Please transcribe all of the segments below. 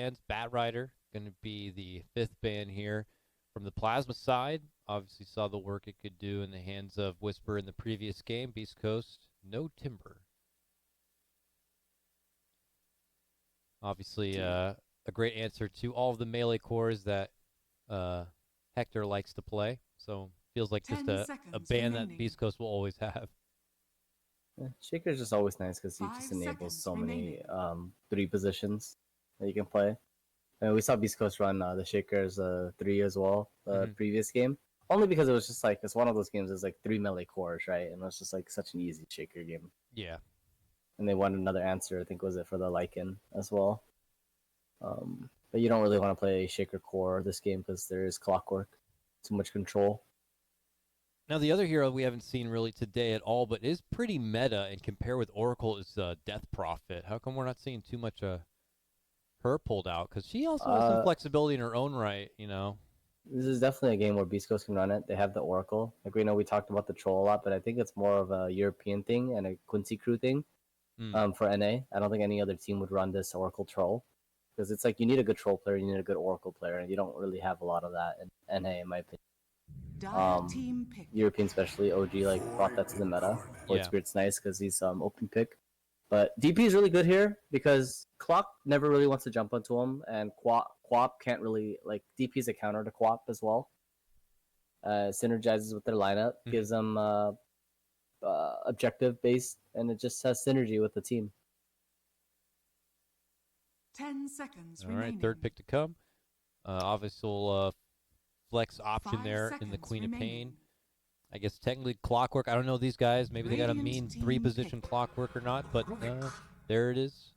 bans. Bat Rider going to be the 5th ban here. From the Plasma side, obviously saw the work it could do in the hands of Whisper in the previous game. Beast Coast, no Timber. Obviously, a great answer to all of the melee cores that Hector likes to play. So feels like just a ban that Beast Coast will always have. Yeah, Shaker's just always nice because he just enables so many 3 positions that you can play. And we saw Beast Coast run the Shaker's 3 as well, the previous game. Only because it was just like, it's one of those games that's like 3 melee cores, right? And it was just like such an easy Shaker game. Yeah. And they wanted another answer, I think was it for the Lycan as well. But you don't really want to play Shaker core this game because there is Clockwork. Too much control. Now, the other hero we haven't seen really today at all, but is pretty meta and compare with Oracle is Death Prophet. How come we're not seeing too much her pulled out? Because she also has some flexibility in her own right, you know. This is definitely a game where Beast Coast can run it. They have the Oracle. Like we know we talked about the Troll a lot, but I think it's more of a European thing and a Quincy Crew thing for NA. I don't think any other team would run this Oracle Troll. Because it's like you need a good Troll player, you need a good Oracle player, and you don't really have a lot of that in NA, in my opinion. European especially, OG like brought that to the meta. Void Spirit's nice because he's open pick. But DP is really good here because Clock never really wants to jump onto him, and Quap can't really, like, DP is a counter to Quap as well. Synergizes with their lineup, gives them objective based, and it just has synergy with the team. 10 seconds All right, 3rd pick to come. Obviously, flex option there in the Queen of Pain. I guess technically Clockwork. I don't know these guys. Maybe they got a mean 3-position Clockwork or not, but there it is.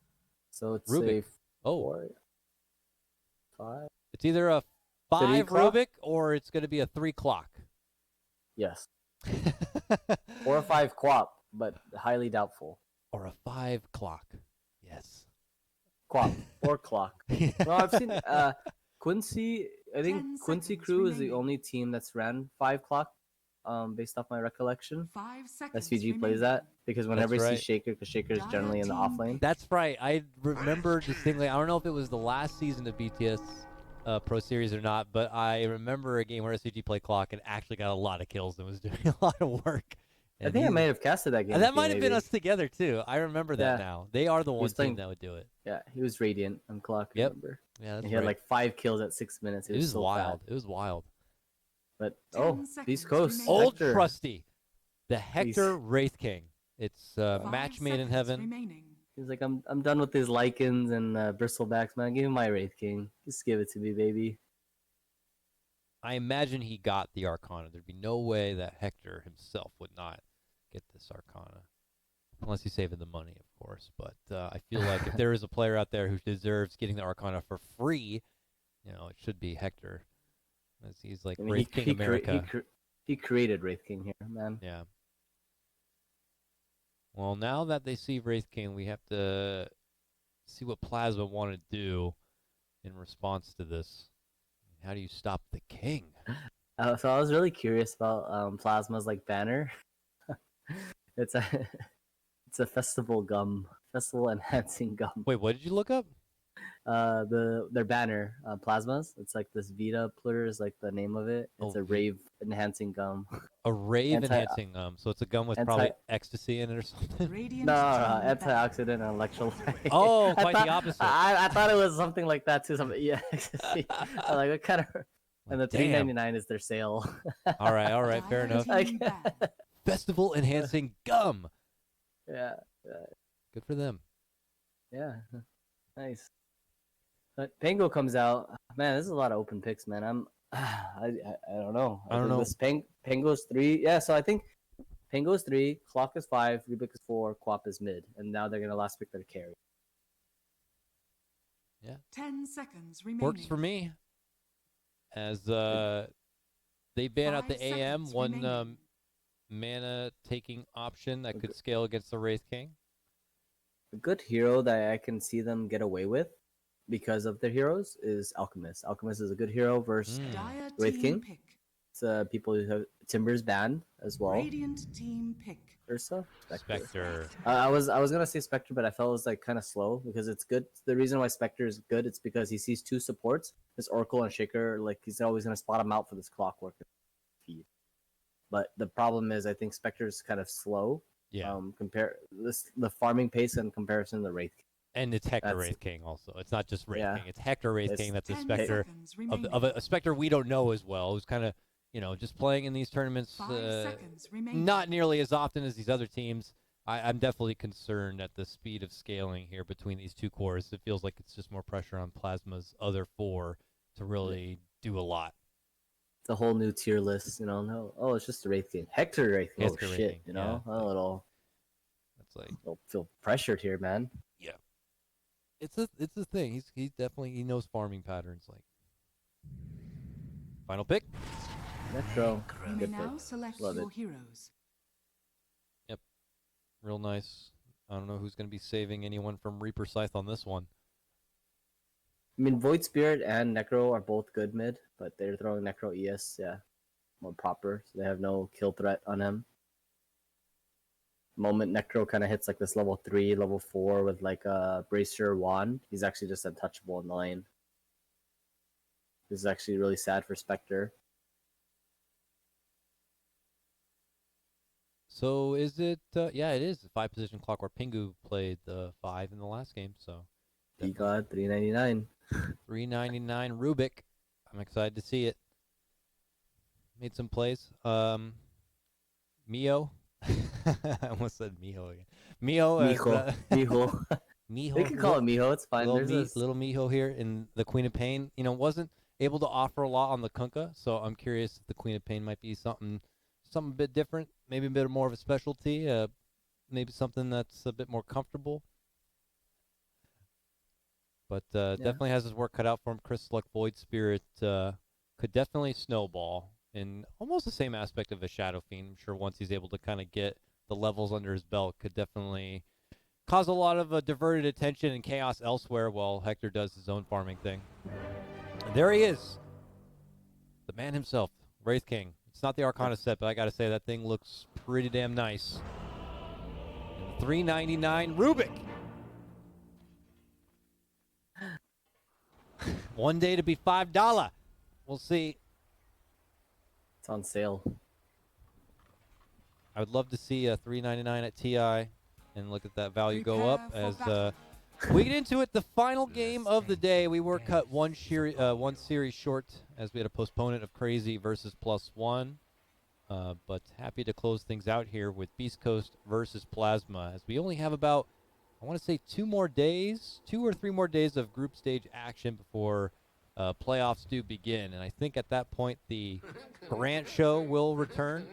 So it's Rubik. a 5. It's either a 5 Rubik or it's going to be a 3 clock. Yes. Or a 5 Quap, but highly doubtful. Or a 5 clock. Yes. Quap or clock. Well, I've seen Quincy. I think Quincy Crew is the only team that's ran 5 clock. Based off my recollection, 5 seconds SVG plays that because whenever he sees Shaker, because Shaker is generally in the off lane. That's right. I remember distinctly. I don't know if it was the last season of BTS Pro Series or not, but I remember a game where SVG played clock and actually got a lot of kills and was doing a lot of work. I think I might have casted that game. That might have been us together too. I remember that now. They are the one team that would do it. Yeah, he was Radiant on clock. Yep. Remember? Yeah, that's he had like 5 kills at 6 minutes. It was so wild. bad. It was wild. But Beast Coast, old Hector. trusty, the Hector Wraith King. It's match made in heaven. He's like, I'm done with these Lycans and Bristlebacks, man. Give me my Wraith King. Just give it to me, baby. I imagine he got the Arcana. There'd be no way that Hector himself would not get this Arcana. Unless he's saving the money, of course. But I feel like if there is a player out there who deserves getting the Arcana for free, you know, it should be Hector. As he's like Wraith King America. He created Wraith King here, man. Yeah. Well, now that they see Wraith King, we have to see what Plasma want to do in response to this. How do you stop the king? So I was really curious about Plasma's like banner. It's a festival enhancing gum. Wait, what did you look up? Their banner, Plasmas. It's like this Vita Plitter is like the name of it. It's a rave enhancing gum. A rave enhancing gum. So it's a gum with probably ecstasy in it or something. No, antioxidant and electrolyte. Oh, quite the opposite. I thought it was something like that too. Ecstasy. Like what kind of? And the $3.99 is their sale. All right, fair enough. Festival enhancing gum. Yeah. Good for them. Yeah, nice. But Pango comes out. Man, this is a lot of open picks, man. I don't know. I don't know. This Pango's 3. Yeah, so I think Pango's 3, Clock is 5, Rubik is 4, Quap is mid, and now they're gonna last pick their carry. Yeah. 10 seconds remaining. Works for me. As they ban out the AM, one mana taking option that could scale against the Wraith King. A good hero that I can see them get away with because of their heroes is Alchemist. Alchemist is a good hero versus Wraith King. It's people who have Timber's banned as well. Radiant team pick. Ursa? Spectre. I was gonna say Spectre, but I felt it was like kind of slow because it's good. The reason why Spectre is good, it's because he sees two supports, this Oracle and Shaker. Like he's always gonna spot him out for this clockwork feed. But the problem is, I think Spectre is kind of slow. Yeah. The farming pace in comparison to the Wraith. And it's Hector Wraith King also. It's not just Wraith Yeah. King. It's Hector Wraith It's King. That's a 10 Spectre seconds of a Spectre we don't know as well. Who's kind of, just playing in these tournaments 5 seconds remaining. not nearly as often as these other teams. I'm definitely concerned at the speed of scaling here between these two cores. It feels like it's just more pressure on Plasma's other 4 to really do a lot. It's a whole new tier list, No, it's just the Wraith King. Hector Wraith King. Hector Oh Wraith shit, King, A little. That's like, I'll feel pressured here, man. yeah. It's a thing. He's definitely, he knows farming patterns. Like, final pick. Necro. You may Good now pick. select Love your it. heroes. Real nice. I don't know who's going to be saving anyone from Reaper Scythe on this one. I mean, Void Spirit and Necro are both good mid, but they're throwing Necro ES, more proper, so they have no kill threat on him. The moment Necro kind of hits like this level 3, level 4 with like a Bracer Wand, he's actually just untouchable in the lane. This is actually really sad for Spectre. So is it? Yeah, it is. 5-position clockwork. Pingu played the 5 in the last game, so. He got 399. 399 Rubik. I'm excited to see it. Made some plays. Mio. I almost said Miho again. Miho. Miho. Miho. They can call it Miho. It's fine. Little Miho here in the Queen of Pain. Wasn't able to offer a lot on the Kunkka, so I'm curious if the Queen of Pain might be something a bit different, maybe a bit more of a specialty, maybe something that's a bit more comfortable. But definitely has his work cut out for him. Chris Luck Void Spirit could definitely snowball in almost the same aspect of a Shadow Fiend. I'm sure once he's able to kind of get the levels under his belt, could definitely cause a lot of diverted attention and chaos elsewhere while Hector does his own farming thing. And there he is, the man himself, Wraith King. It's not the Arcana set, but I got to say that thing looks pretty damn nice. And the 399 Rubik. One day to be $5. We'll see. It's on sale. I would love to see a $399 at TI and look at that value go up as we get into it. The final game of the day. We were cut one series short as we had to postpone it of Crazy versus +1. But happy to close things out here with Beast Coast versus Plasma, as we only have about, I want to say 2 or 3 more days of group stage action before playoffs do begin. And I think at that point the Grant show will return.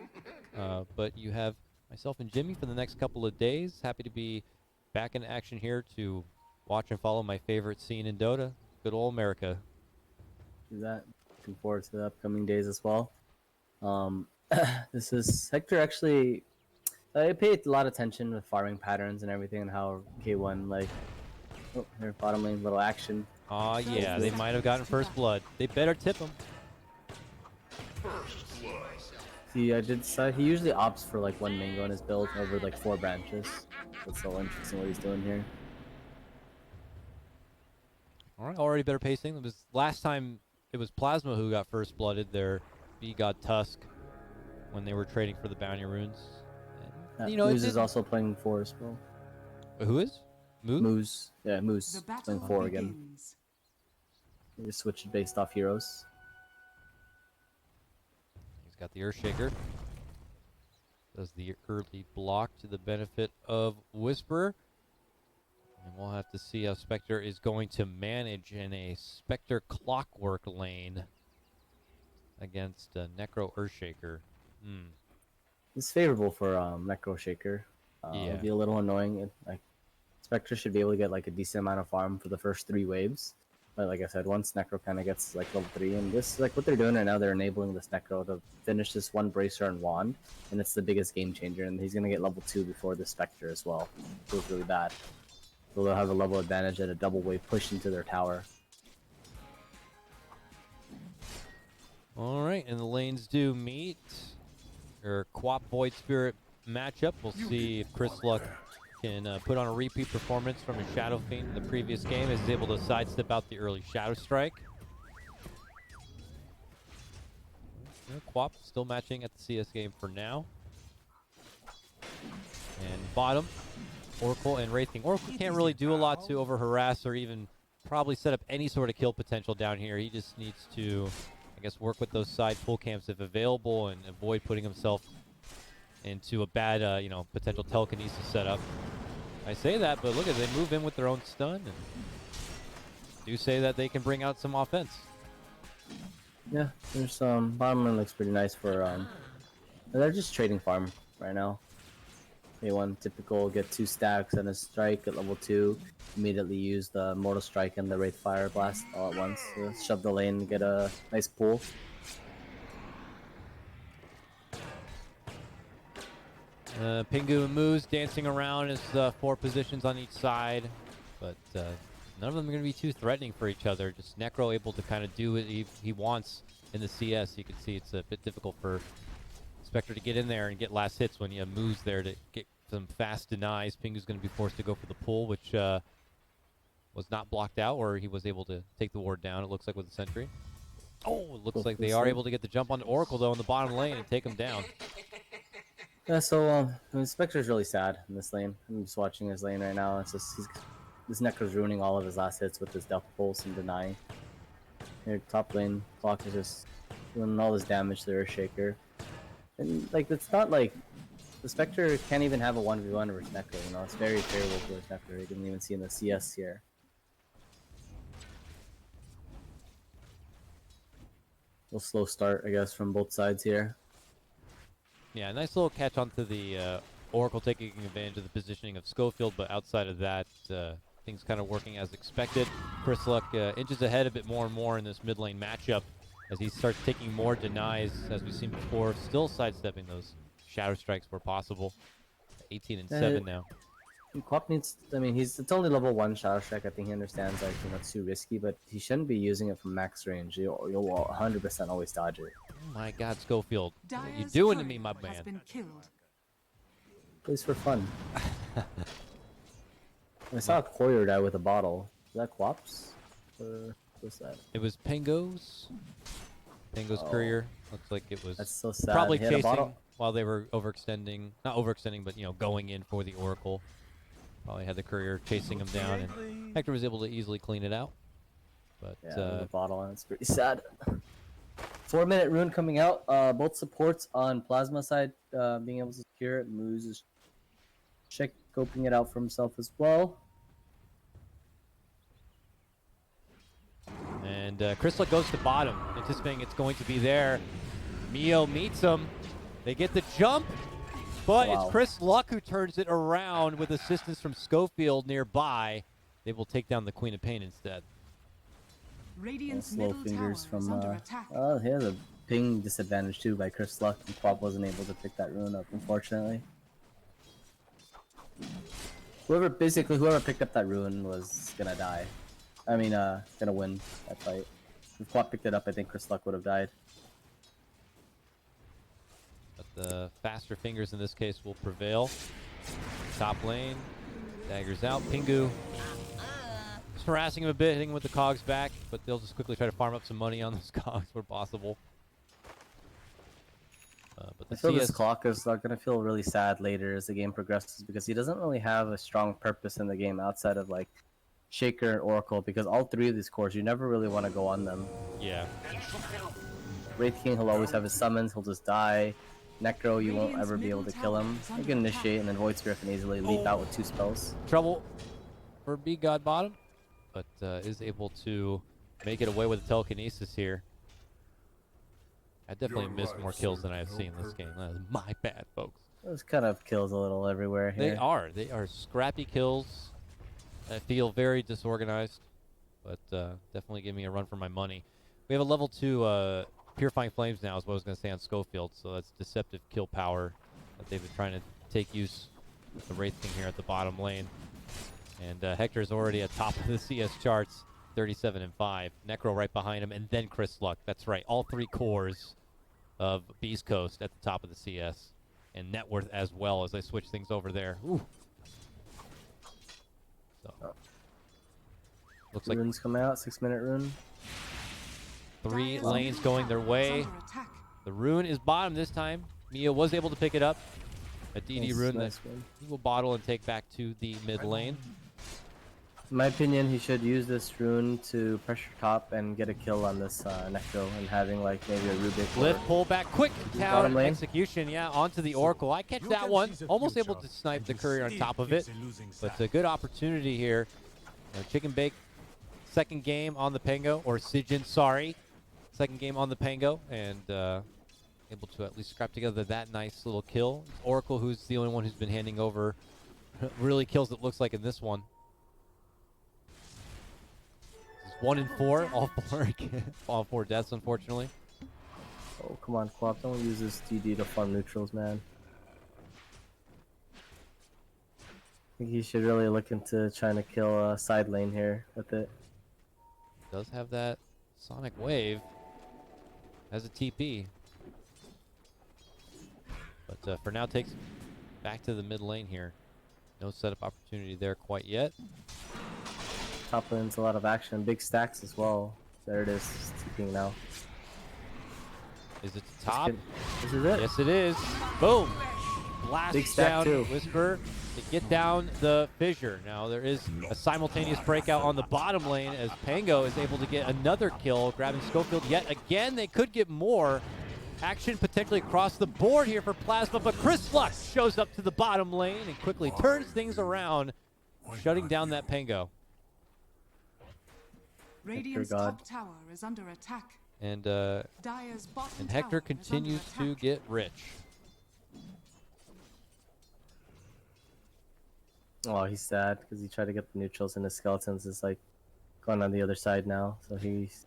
But you have myself and Jimmy for the next couple of days. Happy to be back in action here to watch and follow my favorite scene in Dota, good old America. Do that. Looking forward to the upcoming days as well. This is Hector actually. I paid a lot of attention with farming patterns and everything, and how K1 here bottom lane little action. Aw, yeah, they might have gotten first blood. They better tip him. See, I did decide he usually opts for like 1 mango in his build over like 4 branches. That's so interesting what he's doing here. All right, already better pacing. It was last time it was Plasma who got first blooded. Their B God Tusk when they were trading for the bounty runes. And, Moose is also playing 4 as well. Who is? Moose. Yeah, Moose The battle playing 4 again. begins. You switch based off heroes. He's got the Earthshaker. Does the early block to the benefit of Whisperer. And we'll have to see how Spectre is going to manage in a Spectre Clockwork lane against Necro Earthshaker. It's favorable for Necro Shaker. It'll be a little annoying. Spectre should be able to get like a decent amount of farm for the first 3 waves. But like I said, once Necro kind of gets like level 3, and this like what they're doing right now, they're enabling this Necro to finish this 1 Bracer and Wand, and it's the biggest game changer. And he's gonna get level 2 before the Spectre as well. It feels really bad. So they'll have a level advantage at a double wave push into their tower. All right, and the lanes do meet. Your Quap Void Spirit matchup. We'll see if Chris Luck can put on a repeat performance from his Shadow Fiend in the previous game, as he's able to sidestep out the early Shadow Strike. Quap still matching at the CS game for now. And bottom, Oracle and Wraith King. Oracle can't really do a lot to over-harass or even probably set up any sort of kill potential down here. He just needs to, I guess, work with those side pull camps if available and avoid putting himself into a bad, potential telekinesis setup. I say that, but look at they move in with their own stun and do say that they can bring out some offense. Yeah, there's bottom lane looks pretty nice for they're just trading farm right now. They want typical get 2 stacks and a strike at level 2, immediately use the Mortal Strike and the Wraith Fire Blast all at once. So shove the lane and get a nice pull. Pingu and Moose dancing around as 4 positions on each side, but none of them are going to be too threatening for each other. Just Necro able to kind of do what he wants in the CS. You can see it's a bit difficult for Spectre to get in there and get last hits when you have Moose there to get some fast denies. Pingu's going to be forced to go for the pull, which was not blocked out, or he was able to take the ward down, it looks like, with the sentry. Oh, it looks like they are able to get the jump onto Oracle, though, in the bottom lane and take him down. Yeah, so Spectre's really sad in this lane. I'm just watching his lane right now. It's just this Necro's ruining all of his last hits with his Death Pulse and denying. Here, top lane, Clock is just doing all this damage to Earthshaker. And like, it's not like the Spectre can't even have a 1v1 versus Necro, you know, it's very favorable for his Necro. You didn't even see in the CS here. A little slow start, I guess, from both sides here. Yeah, nice little catch onto the Oracle taking advantage of the positioning of Schofield, but outside of that, things kind of working as expected. Chris Luck inches ahead a bit more and more in this mid lane matchup as he starts taking more denies, as we've seen before, still sidestepping those Shadow Strikes where possible. 18 and 7 now. Quap needs, I mean, it's only level 1 Shadow Strike. I think he understands, like, you know, it's too risky, but he shouldn't be using it from max range. You'll 100% always dodge it. Oh my god, Schofield. What are you Dyer's doing to turret me, my has man? been killed. Plays for fun. I saw a courier die with a bottle. Is that Quap's? Or what's that? It was Pingo's courier. Looks like it was That's so sad. probably He had a chasing bottle. while they were overextending. Not overextending, but, you know, going in for the Oracle. Probably had the courier chasing him down, and Hector was able to easily clean it out. But Yeah, with a bottle, and it's pretty sad. 4-minute rune coming out. Both supports on Plasma side being able to secure it. Moose is scoping it out for himself as well. And Chris Luck goes to bottom, anticipating it's going to be there. Mio meets him. They get the jump, but Wow. it's Chris Luck who turns it around with assistance from Schofield nearby. They will take down the Queen of Pain instead. Radiant's Slow middle tower fingers is from. under attack. Oh, he has a ping disadvantage too by Chris Luck. And Quap wasn't able to pick that rune up, unfortunately. Whoever picked up that rune was gonna die. I mean, gonna win that fight. If Quap picked it up, I think Chris Luck would have died. But the faster fingers in this case will prevail. Top lane, daggers out. Pingu just harassing him a bit, hitting him with the cogs back, but they'll just quickly try to farm up some money on those cogs where possible. But I the feel CS this Clock is gonna feel really sad later as the game progresses because he doesn't really have a strong purpose in the game outside of like Shaker and Oracle, because all 3 of these cores you never really want to go on them. yeah. Wraith King, he'll always have his summons, he'll just die. Necro, you won't ever be able to kill him. You can initiate and then Void Spirit can easily leap out with 2 spells. Trouble for B God bottom, but is able to make it away with the telekinesis here. I definitely missed more kills than I have seen in this game. That is my bad, folks. Those kind of kills a little everywhere here. They are scrappy kills. I feel very disorganized, but definitely give me a run for my money. We have a level 2 Purifying Flames now, is what I was going to say on Schofield, so that's deceptive kill power that they've been trying to take use with the Wraith King here at the bottom lane. And Hector's already at top of the CS charts, 37 and 5. Necro right behind him, and then Chris Luck. That's right, all 3 cores of Beast Coast at the top of the CS. and net worth as well as I switch things over there. Ooh. So, looks like Runes come out, 6-minute rune. 3 lanes going their way. The rune is bottom this time. Mia was able to pick it up. A DD rune that he will bottle and take back to the mid lane. In my opinion, he should use this rune to pressure top and get a kill on this Necro and having like maybe a Rubik. Lift, pull back, quick Bottom town lane. execution, yeah, onto the Oracle. I catch that one. Almost able to snipe the courier on top of it. But it's a good opportunity here. Chicken Bake, second game on the Pango, or Sijin, sorry. Second game on the Pango, and able to at least scrap together that nice little kill. Oracle, who's the only one who's been handing over really kills, it looks like, in this one. 1 in 4, all 4 deaths, unfortunately. Oh, come on, Quap. Don't use this DD to farm neutrals, man. I think he should really look into trying to kill a side lane here with it. Does have that Sonic Wave as a TP. But for now, takes back to the mid lane here. No setup opportunity there quite yet. Top lane's a lot of action. Big stacks as well. There it is. It's TPing now. Is it the top? This is it? Yes, it is. Boom! Blast Big stack down too. Whisper to get down the fissure. Now there is a simultaneous breakout on the bottom lane as Pango is able to get another kill, grabbing Schofield yet again. They could get more. Action potentially across the board here for Plasma, but Chris Lux shows up to the bottom lane and quickly turns things around, shutting down that Pango. Radiant's top tower is under attack. And Dire's bottom Hector tower is continues under to attack. get rich. Oh, he's sad because he tried to get the neutrals and his skeletons is like going on the other side now. So he's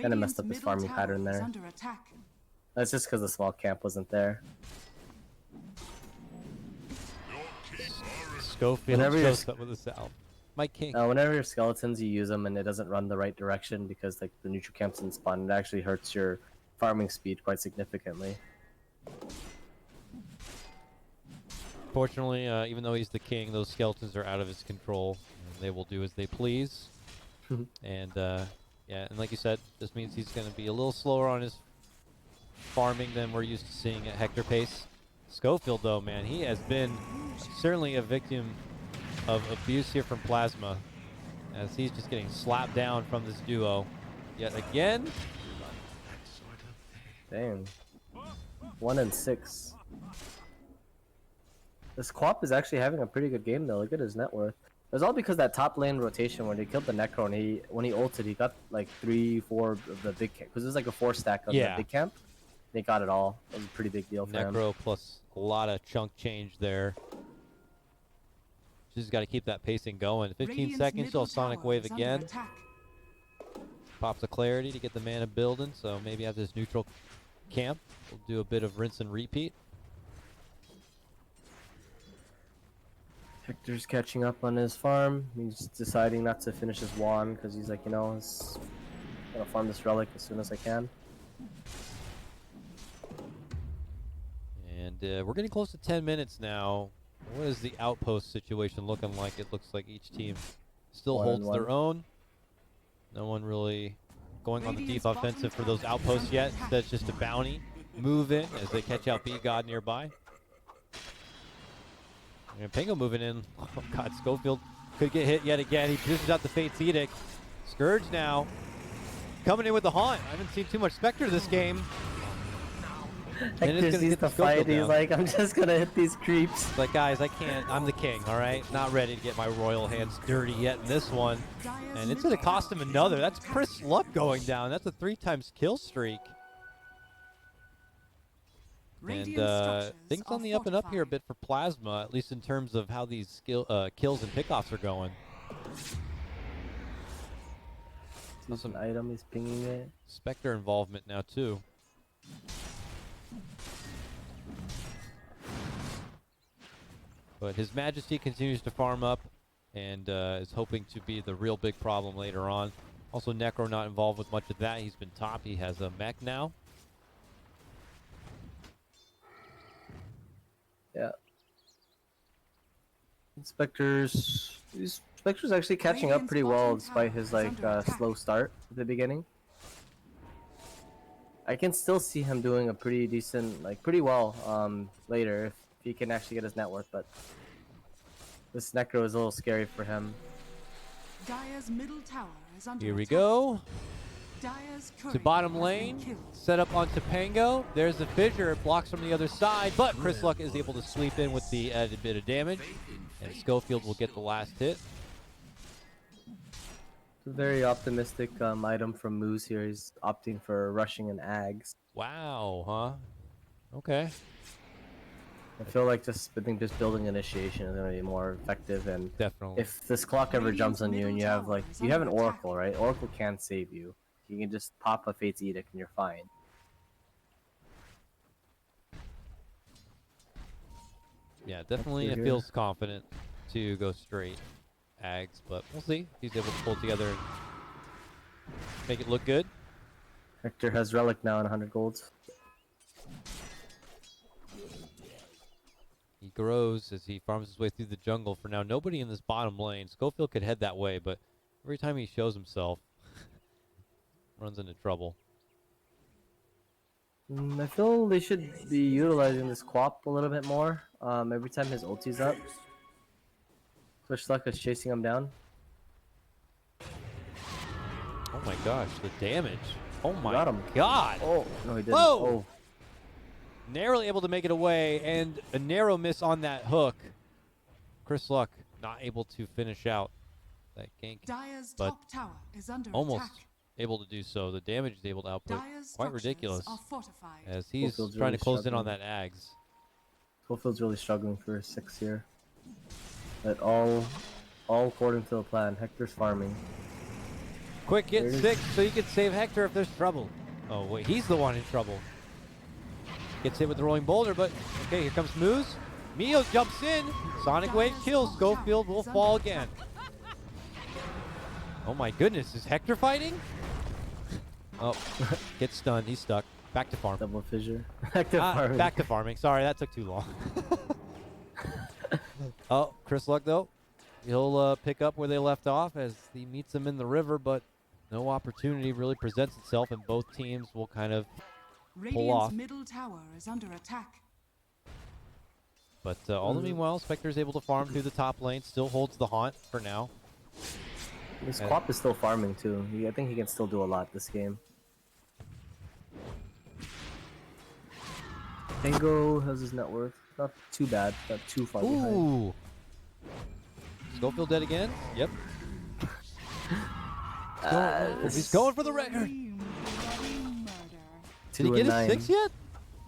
kind of messed up his Radiant's farming middle pattern tower is there. under attack. That's just because the small camp wasn't there. Schofield Whenever you're shows up with a salve. My king. Whenever your skeletons, you use them and it doesn't run the right direction because like the neutral camp's in spawn, it actually hurts your farming speed quite significantly. Fortunately, even though he's the king, those skeletons are out of his control. And they will do as they please. And yeah, and like you said, this means he's going to be a little slower on his farming than we're used to seeing at Hector pace. Schofield, though, man, he has been certainly a victim of abuse here from Plasma, as he's just getting slapped down from this duo yet again. Damn. 1 and 6. This Quap is actually having a pretty good game though. Look at his net worth. It was all because that top lane rotation when they killed the Necro and when he ulted, he got like 3-4 of the big camp. Because it was like a 4 stack of the big camp. They got it all. It was a pretty big deal for him. Necro plus a lot of chunk change there. Just got to keep that pacing going. 15 Radiant's seconds middle till Sonic tower Wave is under again. attack. Pops a clarity to get the mana building, so maybe after this neutral camp, we'll do a bit of rinse and repeat. Hector's catching up on his farm. He's deciding not to finish his wand because he's like, you know, I'm gonna farm this relic as soon as I can. And we're getting close to 10 minutes now. What is the outpost situation looking like? It looks like each team still holds their own. No one really going on the deep offensive for those outposts yet. That's just a bounty move in as they catch out B-God nearby. And Pango moving in. Oh God, Schofield could get hit yet again. He pushes out the Fate's Edict. Scourge now coming in with the Haunt. I haven't seen too much Spectre this game. Hector sees the fight, he's like, I'm just gonna hit these creeps. It's like, guys, I can't. I'm the king, all right? Not ready to get my royal hands dirty yet in this one. And it's going to cost him another. That's Chris Luck going down. That's a 3-times kill streak. And things on the up and up here a bit for Plasma, at least in terms of how these kills and pickoffs are going. Sees an item, he's pinging it. Spectre involvement now, too. But His Majesty continues to farm up and is hoping to be the real big problem later on. Also, Necro not involved with much of that. He's been top. He has a mech now. Yeah. Spectre's actually catching up Radiant's pretty well bottom despite tower his is under attack. slow start at the beginning. I can still see him doing a pretty decent, pretty well later if he can actually get his net worth, but this Necro is a little scary for him. Dire's middle tower is under Here we attack. go. Dire's To courier bottom has been lane. killed. Set up onto Pango. There's the fissure. It blocks from the other side, but Chris Luck is able to sweep in with the added bit of damage. And Schofield will get the last hit. It's a very optimistic item from Moose here. He's opting for rushing and Ags. Wow, huh? Okay. I feel like just building initiation is gonna be more effective, and Definitely. if this clock ever jumps on you and you have an Oracle, right? Oracle can't save you. You can just pop a Fate's Edict and you're fine. Yeah, definitely it feels confident to go straight Ags, but we'll see if he's able to pull it together and make it look good. Hector has Relic now and 100 golds. He grows as he farms his way through the jungle. For now, nobody in this bottom lane. Schofield could head that way, but every time he shows himself, runs into trouble. I feel they should be utilizing this Quap a little bit more. Every time his ulti's up. Switch Luck is chasing him down. Oh my gosh, the damage. Oh my Got him. god. Oh, no he didn't. Whoa! Oh. Narrowly able to make it away, and a narrow miss on that hook. Chris Luck not able to finish out that gank, Dire's but top tower is under almost attack. able to do so. The damage is able to output Dire's quite structures ridiculous are fortified. as he's Schofield's trying really to close in on struggling. that Ags. Schofield's really struggling for a 6 here. But all according to the plan. Hector's farming. Quick, get There it is. 6 so you can save Hector if there's trouble. Oh wait, he's the one in trouble. Gets hit with the rolling boulder, but okay, here comes Moose. Mio jumps in. Sonic Wave kills. Schofield will fall again. Oh my goodness, is Hector fighting? Oh, gets stunned. He's stuck. Back to farm. Double fissure. Hector farming. Back to farming. Sorry, that took too long. Oh, Chris Luck though. He'll pick up where they left off as he meets them in the river, but no opportunity really presents itself, and both teams will kind of pull off. Radiant's middle tower is under attack. But all the meanwhile, Spectre's able to farm through the top lane, still holds the haunt for now. This Quap is still farming too. I think he can still do a lot this game. Tango has his net worth. Not too bad, not too far behind. Ooh. Schofield dead again? Yep. He's going for the record. Did he get his 6 yet?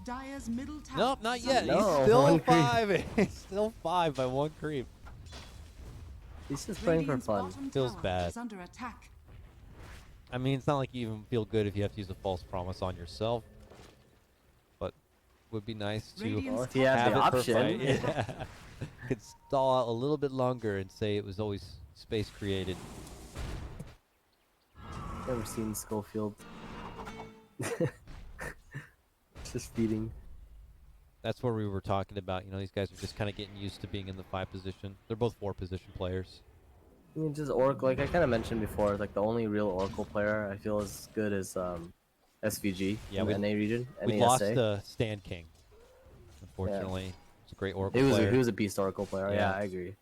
Dire's middle tower Nope, not is yet. under No, He's still one creep. 5. He's still 5 by 1 creep. He's just playing for Radiant's fun. bottom Feels tower bad. is under attack. I mean, it's not like you even feel good if you have to use a false promise on yourself. But would be nice to Radiant's Well, if he has have the it per option. fight. Yeah. Could stall out a little bit longer and say it was always space created. Never seen Schofield. Just feeding. That's where we were talking about. You know, these guys are just kind of getting used to being in the 5 position. They're both 4 position players. I mean, just Oracle, like I kind of mentioned before, like the only real Oracle player I feel as good as SVG Yeah, in we- the NA region. We NASA. lost Stand King. Unfortunately, it's a great Oracle He player. was a beast Oracle player. Yeah. Yeah, I agree.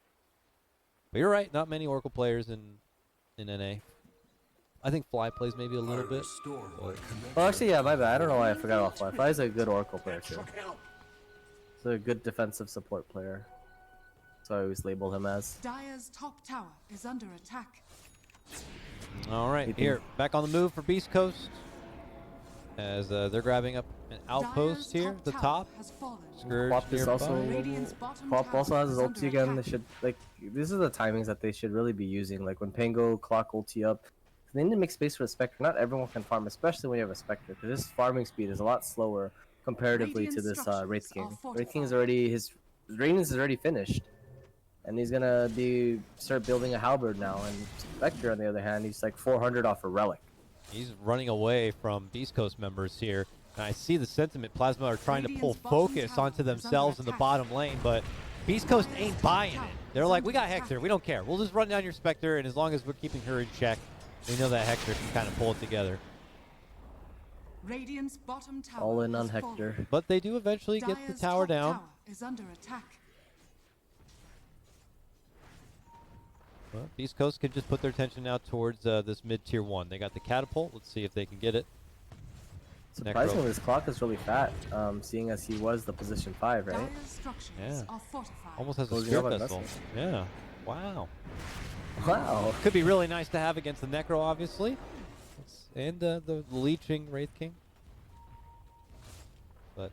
But you're right, not many Oracle players in NA. I think Fly plays maybe a little bit. But Well, actually, yeah, my bad. I don't know why I forgot about Fly. Fly's a good Oracle player too. He's a good defensive support player. So I always label him as. Dire's top tower is under attack. all right, You think- here, back on the move for Beast Coast. As they're grabbing up an outpost Dire's here, the tower top. has fallen. Scourge Quap is nearby. also Radiant's bottom Quap tower also has his is under ulti again. They attack. should these are the timings that they should really be using. Like when Pango clock ulti up, they need to make space for the Spectre. Not everyone can farm, especially when you have a Spectre, because his farming speed is a lot slower comparatively to Radiant this structures Wraith King. are Wraith King is fortified. already his Radiance is already finished, and he's gonna start building a halberd now. And Spectre, on the other hand, he's like 400 off a relic. He's running away from Beast Coast members here. And I see the sentiment. Plasma are trying to pull Radiant's bottom focus tower onto is under themselves in the attack. bottom lane, but Beast Coast ain't buying it. They're like, we got Hector. We don't care. We'll just run down your Spectre, and as long as we're keeping her in check, we know that Hector can kind of pull it together. Radiant's bottom tower All in on has fallen. Hector. But they do eventually get the Dire's tower top down. tower is under attack. Well, Beast Coast can just put their attention now towards this mid-tier 1. They got the catapult. Let's see if they can get it. Surprisingly, his clock is really fat, seeing as he was the position 5, right? Dire's structures Yeah. are fortified. Almost has a Closing spirit up on vessel. vessel. Yeah. Wow. Wow. Could be really nice to have against the Necro, obviously. And the leeching Wraith King. But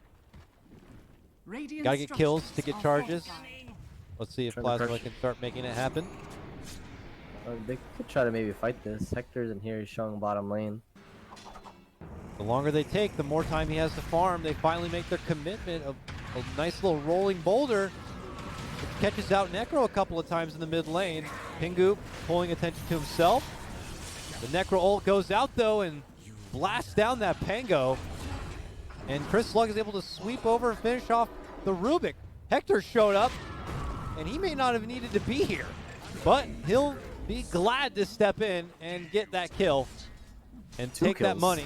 Radiant gotta get kills to structures get are charges. fortified. Let's see if Trying to Plasma crush. can start making it happen. They could try to maybe fight this. Hector's in here, he's showing bottom lane. The longer they take, the more time he has to farm. They finally make their commitment of a nice little rolling boulder. It catches out Necro a couple of times in the mid lane. Pingu pulling attention to himself. The Necro ult goes out though and blasts down that Pango. And Chris Slug is able to sweep over and finish off the Rubik. Hector showed up, and he may not have needed to be here, but he'll be glad to step in and get that kill and take that kills. money.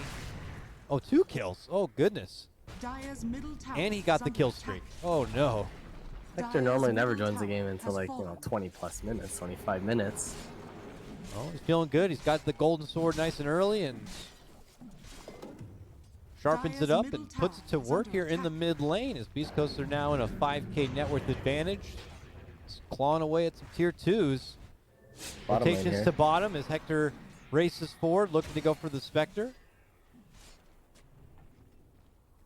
Oh, 2 kills. Oh, goodness. Dire's middle tower And he is got the under kill attack. streak. Oh, no. Hector Dire's normally never middle joins the tower game until has like, fallen. 20 plus minutes, 25 minutes. Oh, he's feeling good. He's got the golden sword nice and early and sharpens it Dire's up middle and puts it to tower is work under here in the attack. mid lane as Beast Coast are now in a 5k net worth advantage. Just clawing away at some tier 2s. Bottom lane Rotations here. to bottom as Hector races forward, looking to go for the Spectre.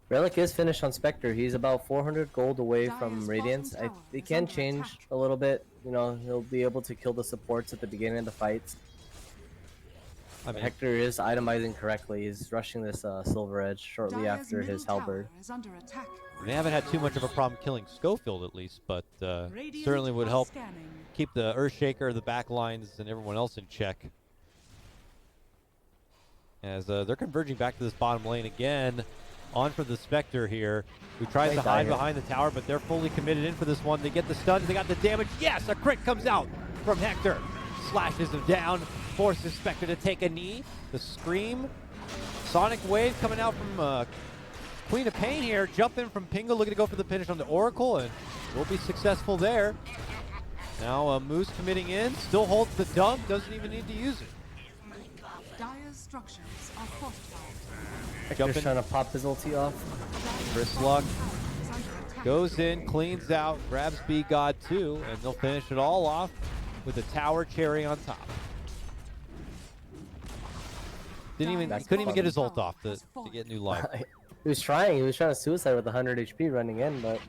Relic is finished on Spectre. He's about 400 gold away Dire's from bottom Radiance. tower It is can under change attack. a little bit. You know, he'll be able to kill the supports at the beginning of the fights. I mean, Hector is itemizing correctly. He's rushing this Silver Edge shortly Dire's after his middle tower halberd. is under attack. they haven't had too much of a problem killing Schofield at least, but Radiant certainly would are help scanning. keep the Earthshaker, the back lines, and everyone else in check. As they're converging back to this bottom lane again. On for the Spectre here, who tries They to die hide here. behind the tower, but they're fully committed in for this one. They get the stun, they got the damage. Yes, a crit comes out from Hector. Slashes him down, forces Spectre to take a knee. The scream. Sonic Wave coming out from Queen of Pain here. Jump in from Pingo, looking to go for the finish on the Oracle, and will be successful there. Now Moose committing in, still holds the dump, doesn't even need to use it. Dire's structures are fortified. Hector's Jumping. trying to pop his ulti off. Dire's Chris bottom Luck tower is under attack. goes in, cleans out, grabs B God 2, and they'll finish it all off with a tower cherry on top. He couldn't even get his ult off to get new life. He was trying to suicide with 100 HP running in, but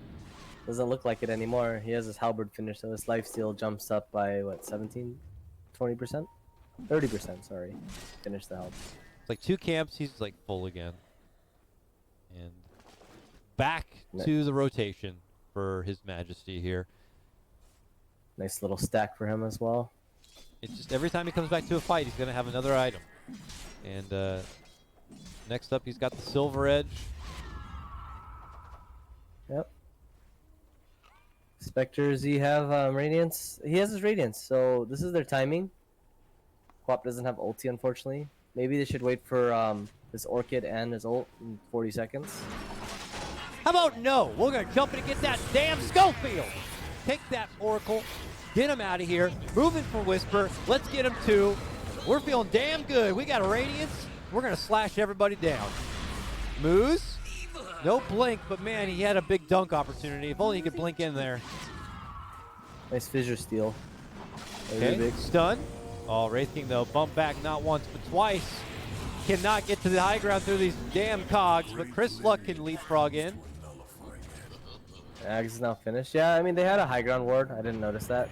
doesn't look like it anymore. He has his halberd finished, so his lifesteal jumps up by what, 17, 20%, 30%. Sorry, finish the halberd. It's like 2 camps, he's like full again. And back to the rotation for His Majesty here. Nice little stack for him as well. It's just every time he comes back to a fight, he's going to have another item. And next up, he's got the Silver Edge. Yep. Spectre, does he have Radiance? He has his Radiance, so this is their timing. Quap doesn't have ulti, unfortunately. Maybe they should wait for his Orchid and his ult in 40 seconds. How about no? We're going to jump in and get that damn Schofield. Take that Oracle. Get him out of here. Moving for Whisper. Let's get him too. We're feeling damn good. We got a Radiance. We're going to slash everybody down. Moose. No blink, but man, he had a big dunk opportunity. If only he could blink in there. Nice fissure steal. Okay, stun. Oh, Wraith King though, bump back not once but twice. Cannot get to the high ground through these damn cogs, but Chris Luck can leapfrog in. Ags is now finished. Yeah, I mean, they had a high ground ward. I didn't notice that,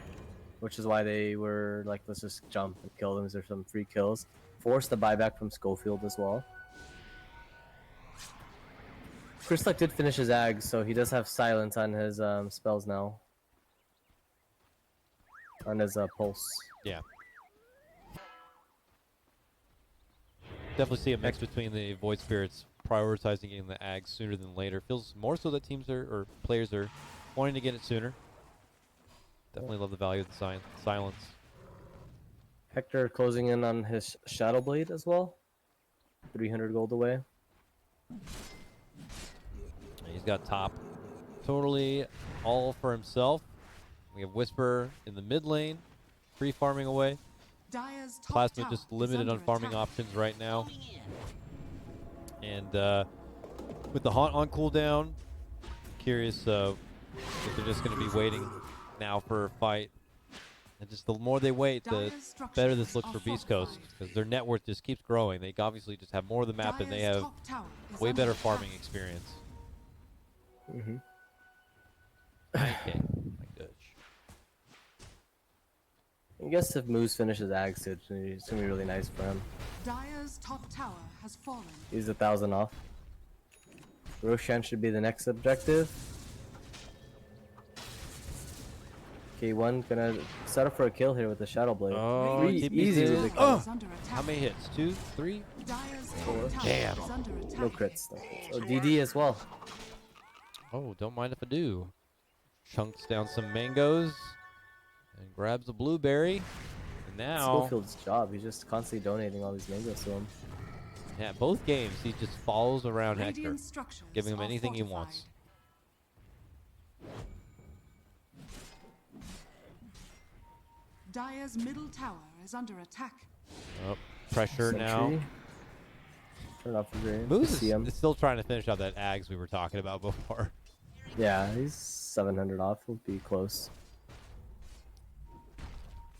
which is why they were like, let's just jump and kill them. There's some free kills. Forced the buyback from Schofield as well. Chris Luck did finish his Ags, so he does have silence on his spells now. On his pulse. Yeah. Definitely see a mix between the Void Spirits prioritizing getting the Ags sooner than later. Feels more so that teams or players are wanting to get it sooner. Definitely love the value of the silence. Hector closing in on his Shadow Blade as well. 300 gold away. He's got top totally all for himself. We have Whisper in the mid lane, free farming away. Dire's top Plasma tower just is limited under on farming attack. options right now. And with the Haunt on cooldown, curious if they're just going to be waiting now for a fight. And just the more they wait, the better this looks for Beast Coast, because their net worth just keeps growing. They obviously just have more of the map, and they Dire's have top tower is way under better attack. farming experience. Mm-hmm. Okay, my gosh. I guess if Moose finishes Ags, it's going to be really nice for him. Dire's top tower has fallen. He's 1,000 off. Roshan should be the next objective. K1 gonna set up for a kill here with the Shadow Blade. Oh, Pretty TP easy did with the it. kill. Oh! Is under attack. How many hits? 2, 3? Dire's Four. top tower Damn. is under attack. No crits. No crits. Oh, DD as well. Oh, don't mind if I do. Chunks down some mangoes and grabs a blueberry. And now, Schofield's job. He's just constantly donating all these mangoes to him. yeah, both games he just follows around Hector, Radiant structures giving him are anything he fortified. wants. Dire's middle tower is under attack. Oh, pressure now. Sentry. Turn off the green. Moose See him. is still trying to finish out that Ags we were talking about before. Yeah, he's 700 off. He'll be close.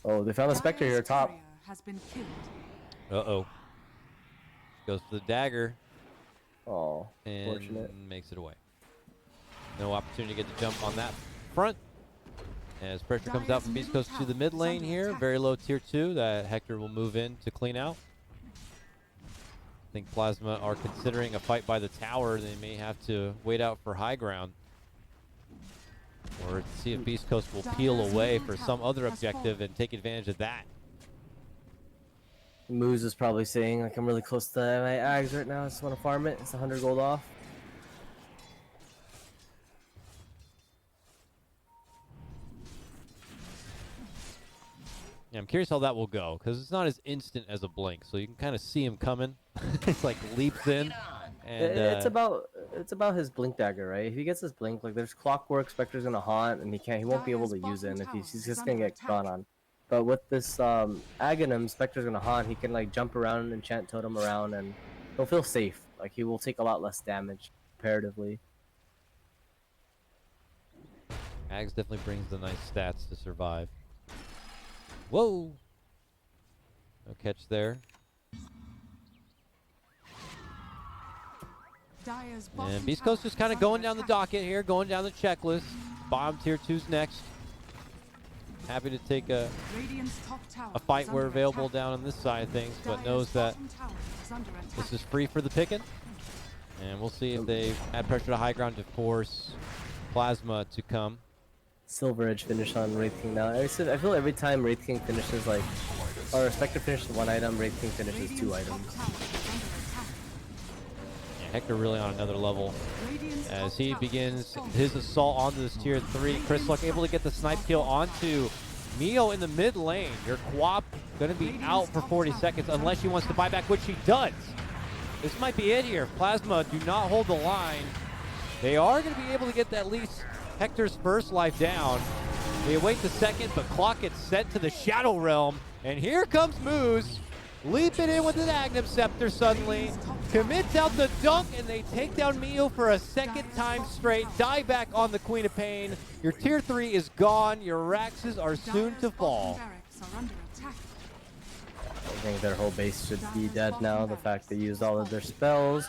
Oh, they found a Spectre here Dire's top. courier has been killed. Uh-oh. Goes for the dagger Oh, and fortunate. makes it away. No opportunity to get the jump on that front. As pressure comes out from Beast Coast to the mid lane here. Very low tier 2 that Hector will move in to clean out. I think Plasma are considering a fight by the tower. They may have to wait out for high ground. Or see if Beast Coast will peel away for some other objective and take advantage of that. Moose is probably saying, like, I'm really close to my Ags right now. I just want to farm it. It's 100 gold off. Yeah, I'm curious how that will go, because it's not as instant as a blink, so you can kind of see him coming. It's like leaps in. And, It's about his blink dagger, right? If he gets his blink, like there's clockwork, Spectre's gonna haunt, and he won't be able to use it. And if he's just gonna get gone on. But with this Aghanim, Spectre's gonna haunt. He can like jump around and enchant totem around, and he'll feel safe. Like he will take a lot less damage comparatively. Ags definitely brings the nice stats to survive. Whoa! No catch there. Dire's And bottom Beast tower Coast just is kind of under going down the attack. docket here, going down the checklist. Bottom tier 2's next. Happy to take a Radiant's top tower fight is where under available attack. down on this side of things, but Dire's knows that bottom tower is under attack. this is free for the picking. And we'll see if they add pressure to high ground to force Plasma to come. Silver Edge finish on Wraith King now. I feel every time Wraith King finishes like, or Spectre finishes one item, Wraith King finishes Radiant's two top items. tower is under attack. Yeah, Hector really on another level Radiant's as top he tower begins is fallen. his assault onto this tier 3. Chris Luck able to get the snipe kill onto Mio in the mid lane. Your Quap going to be out for 40 seconds unless he wants to buy back, which he does. This might be it here. Plasma do not hold the line. They are going to be able to get at least Hector's first life down. They await the second, but clock gets set to the Shadow Realm. And here comes Moose, leaping in with an Aghanim Scepter suddenly. Commits out the dunk, and they take down Mio for a second time straight. Die back on the Queen of Pain. Your tier 3 is gone. Your Raxes are soon Dire's to fall. bottom barracks are under attack. I think their whole base should be dead now. The fact they used all of their spells.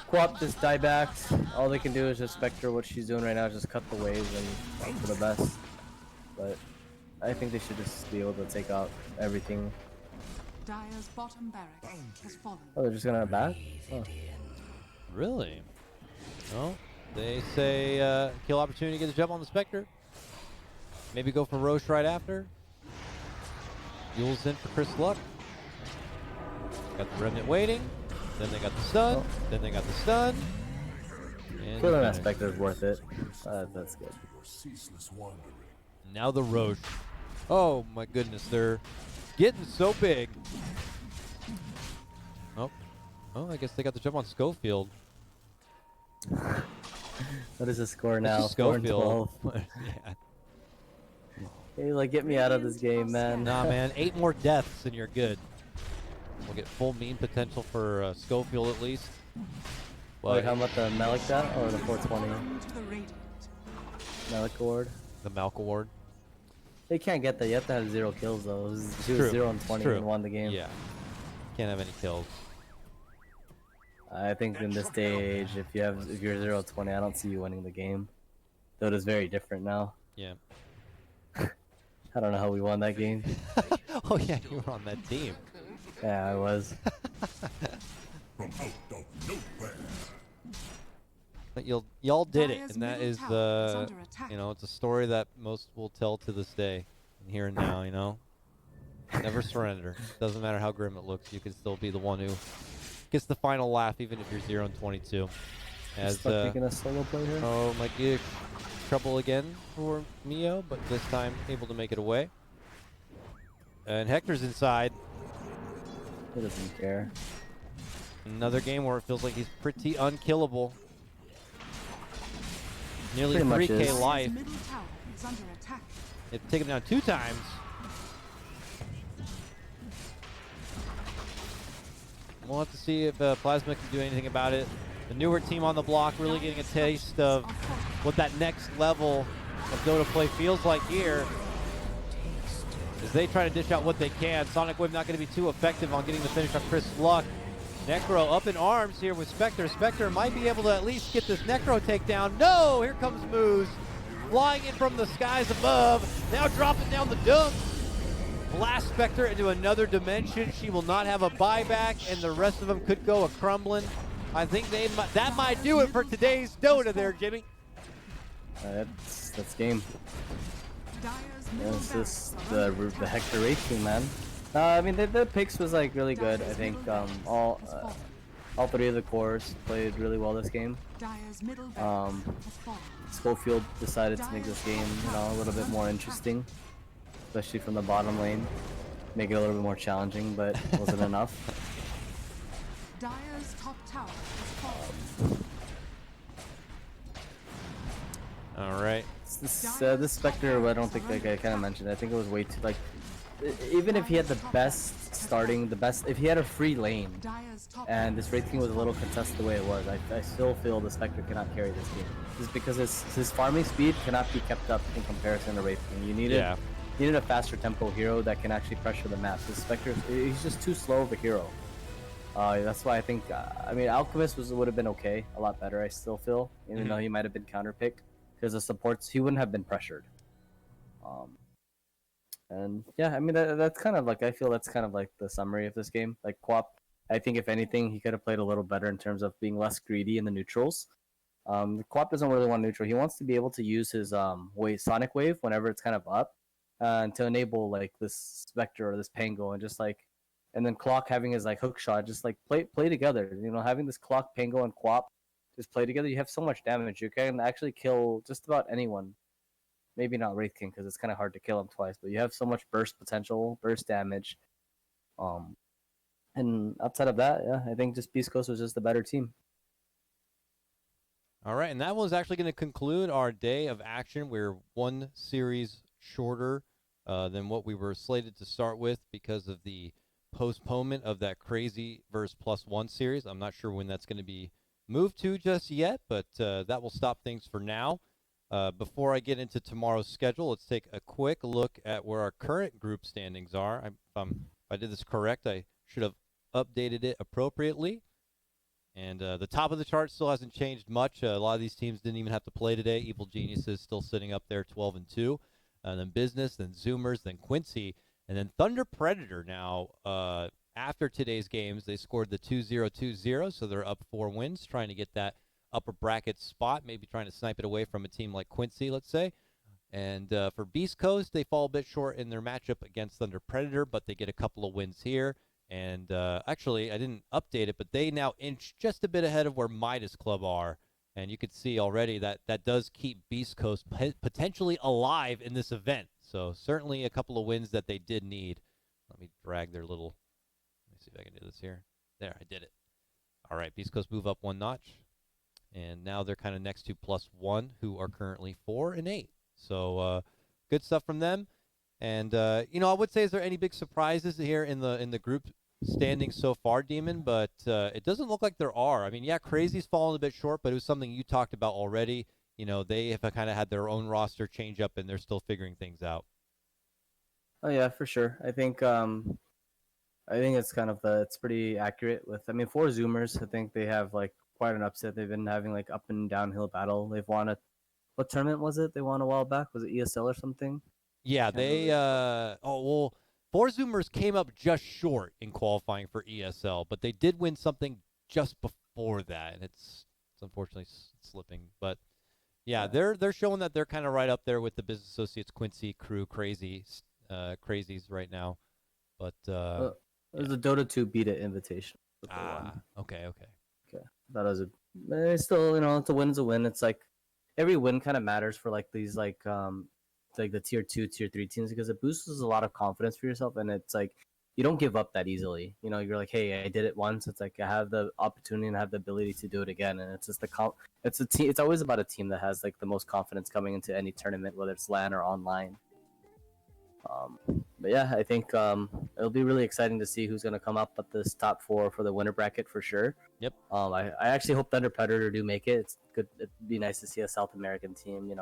Quap just die backed. All they can do is just Spectre. What she's doing right now is just cut the waves and hope for the best. But I think they should just be able to take out everything. Dire's bottom barracks has fallen. Oh, they're just gonna back? Oh. Really? Well, they say kill opportunity, get the jump on the Spectre. Maybe go for Roche right after. Yule's in for Chris Luck. Got the Remnant waiting. Then they got the stun. Then they got the stun. And Killing the that finish. Spectre is worth it. That's good. Now the Roche. Oh my goodness, they're getting so big. Oh, I guess they got the jump on Schofield. What is the score It's now? just 4 and Schofield. 12. Yeah. Hey, like, get me out of this game, man. Nah, man, 8 more deaths and you're good. We'll get full mean potential for Schofield at least. Wait, But how about the Malik that or the 420? To the radiant. Malik award. the Malk Award. They can't get that. You have to have 0 kills though. She was True. 0 and It's 20 true. and won the game. Yeah. Can't have any kills. I think in this stage, if you're 0 and 20, I don't see you winning the game. Though it is very different now. Yeah. I don't know how we won that game. Oh yeah, you were on that team. Yeah, I was. But y'all did it, Dire's and that middle is tower is the under attack. it's a story that most will tell to this day, and here and now. Never surrender. Doesn't matter how grim it looks, you can still be the one who gets the final laugh, even if you're 0 and 22. As Stuck taking a solo play here. oh my god, trouble again for Mio, but this time able to make it away. And Hector's inside. He doesn't care. Another game where it feels like he's pretty unkillable. Nearly Pretty much 3k is. life. His middle tower is under attack. They've taken him down 2 times. We'll have to see if Plasma can do anything about it. The newer team on the block really getting a taste of what that next level of Dota play feels like here. As they try to dish out what they can. Sonic Wave not going to be too effective on getting the finish on Chris Luck. Necro up in arms here with Spectre. Spectre might be able to at least get this Necro takedown. No, here comes Moose. Flying in from the skies above. Now dropping down the dump. Blast Spectre into another dimension. She will not have a buyback, and the rest of them could go a crumbling. I think that might do it for today's Dota there, Jimmy. That's game. Dire's middle It's barracks just are the under attack. Hector racing, man. I mean, the picks was like really good. I think all 3 of the cores played really well this game. Dire's middle barracks has fallen. Schofield decided to make this game, a little bit more interesting, especially from the bottom lane. Make it a little bit more challenging, but it wasn't enough. Dire's top tower has fallen. All right. This Spectre, I don't think, like I kind of mentioned, I think it was way too, even if he had the best starting, if he had a free lane, Dire's top and this Wraith King was a little contested the way it was, I still feel the Spectre cannot carry this game. Just because his farming speed cannot be kept up in comparison to Wraith King. You needed a faster tempo hero that can actually pressure the map. This Spectre, he's just too slow of a hero. That's why I think, Alchemist would have been okay, a lot better, I still feel, even though he might have been counterpicked, because the supports, he wouldn't have been pressured. And yeah, that's kind of like, I feel that's kind of like the summary of this game. Like Quap, I think if anything, he could have played a little better in terms of being less greedy in the neutrals. Quap doesn't really want neutral. He wants to be able to use his Sonic Wave whenever it's kind of up, and to enable like this Spectre or this Pango, and just like, and then Clock having his like hook shot, just like play together. Having this Clock, Pango, and Quap just play together, you have so much damage. You can actually kill just about anyone. Maybe not Wraith King because it's kind of hard to kill him twice, but you have so much burst potential, burst damage. And outside of that, yeah, I think just Beast Coast was just a better team. All right, and that was actually going to conclude our day of action. We're 1 series shorter than what we were slated to start with because of the postponement of that crazy verse +1 series. I'm not sure when that's going to be moved to just yet, but that will stop things for now. Before I get into tomorrow's schedule, let's take a quick look at where our current group standings are. If I did this correct, I should have updated it appropriately. And the top of the chart still hasn't changed much. A lot of these teams didn't even have to play today. Evil Geniuses still sitting up there 12-2. And then Business, then Zoomers, then Quincy, and then Thunder Predator now. After today's games, they scored the 2-0-2-0, so they're up 4 wins, trying to get that upper bracket spot, maybe trying to snipe it away from a team like Quincy, let's say. And for Beast Coast, they fall a bit short in their matchup against Thunder Predator, but they get a couple of wins here. And actually, I didn't update it, but they now inch just a bit ahead of where Midas Club are. And you can see already that that does keep Beast Coast potentially alive in this event. So certainly a couple of wins that they did need. Let me drag their little. Let me see if I can do this here. There, I did it. All right, Beast Coast move up one notch. And now they're kind of next to +1, who are currently 4 and 8. So good stuff from them. And I would say, is there any big surprises here in the group standing so far, Demon? But it doesn't look like there are. I mean, yeah, Crazy's fallen a bit short, but it was something you talked about already. They have kind of had their own roster change up, and they're still figuring things out. Oh yeah, for sure. I think it's kind of it's pretty accurate with. I mean, for Zoomers, I think they have like quite an upset. They've been having like up and downhill battle. They've won what tournament was it? They won a while back. Was it ESL or something? Yeah, they Four Zoomers came up just short in qualifying for ESL, but they did win something just before that, and it's unfortunately slipping. But yeah, they're showing that they're kind of right up there with the Business Associates, Quincy, Crew, Crazies right now. But it was a Dota 2 beta invitation. Okay. That was it's still, it's a win's a win. It's like every win kind of matters for like these like the tier 2, tier 3 teams, because it boosts a lot of confidence for yourself, and it's like you don't give up that easily. You're like, hey, I did it once. It's like I have the opportunity and I have the ability to do it again, and it's just it's a team. It's always about a team that has like the most confidence coming into any tournament, whether it's LAN or online. But yeah, I think it'll be really exciting to see who's going to come up at this top 4 for the winner bracket for sure. Yep. I actually hope Thunder Predator do make it. It's good. It'd be nice to see a South American team,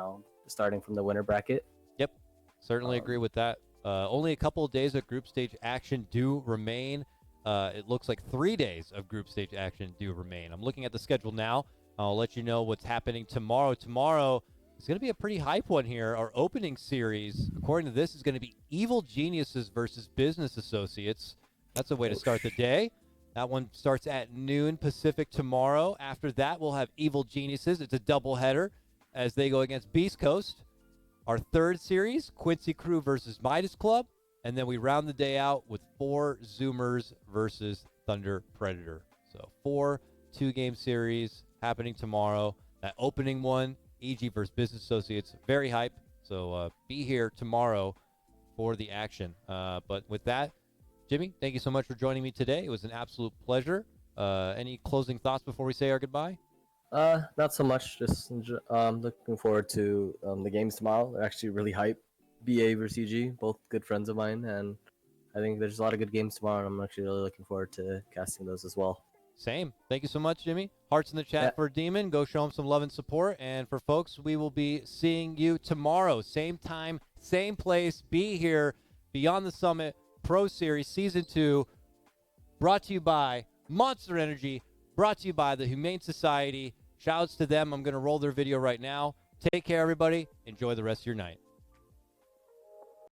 starting from the winner bracket. Yep. Certainly agree with that. Only a couple of days of group stage action do remain. It looks like 3 days of group stage action do remain. I'm looking at the schedule now. I'll let you know what's happening tomorrow. Tomorrow is going to be a pretty hype one here. Our opening series, according to this, is going to be Evil Geniuses versus Business Associates. That's a way to start the day. That one starts at noon Pacific tomorrow. After that, we'll have Evil Geniuses. It's a doubleheader as they go against Beast Coast. Our third series, Quincy Crew versus Midas Club. And then we round the day out with 4 Zoomers versus Thunder Predator. So 4 2-game series happening tomorrow. That opening one, EG versus Business Associates, very hype. So be here tomorrow for the action. But with that, Jimmy, thank you so much for joining me today. It was an absolute pleasure. Any closing thoughts before we say our goodbye? Not so much. Just looking forward to the games tomorrow. They're actually really hype. BA versus EG, both good friends of mine, and I think there's a lot of good games tomorrow, and I'm actually really looking forward to casting those as well. Same. Thank you so much, Jimmy. Hearts in the chat for Demon. Go show him some love and support. And for folks, we will be seeing you tomorrow. Same time, same place. Be here. Beyond the Summit Pro Series Season 2. Brought to you by Monster Energy. Brought to you by the Humane Society. Shouts to them. I'm going to roll their video right now. Take care, everybody. Enjoy the rest of your night.